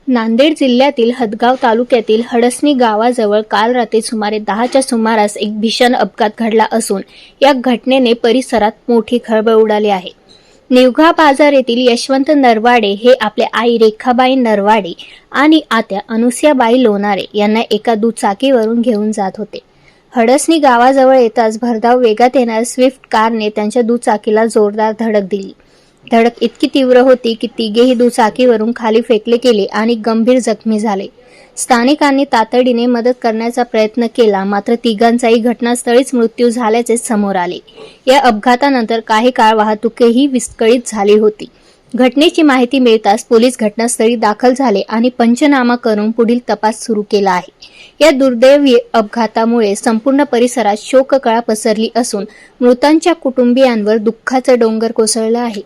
नांदेड जिल्ह्यातील हदगाव तालुक्यातील हडसणी गावाजवळ काल रात्री सुमारे 10च्या सुमारास एक भीषण अपघात घडला असून या घटनेने परिसरात मोठी खळबळ उडाली आहे। निवघा बाजार येथील यशवंत नरवाडे हे आपल्या आई रेखाबाई नरवाडे आणि आत्या अनुसयाबाई लोणारे यांना एका दुचाकीवरून घेऊन जात होते। हडसणी गावाजवळ येताच भरधाव वेगात येणाऱ्या स्विफ्ट कारने त्यांच्या दुचाकीला जोरदार धडक दिली। धडक इतकी तीव्र होती की तिघेही दुचाकीवरून खाली फेकले गेले आणि गंभीर जखमी झाले। स्थानिकांनी तातडीने मदत करण्याचा प्रयत्न केला, मात्र तिघांचाही घटनास्थळीच मृत्यू झाल्याचे समोर आले। या अपघातानंतर काही काळ वाहतूकही विस्कळीत झाली होती। घटनेची माहिती मिळताच पोलीस घटनास्थळी दाखल झाले आणि पंचनामा करून पुढील तपास सुरू केला आहे। या दुर्दैवी अपघातामुळे संपूर्ण परिसरात शोककळा पसरली असून मृतांच्या कुटुंबियांवर दुःखाचा डोंगर कोसळला आहे।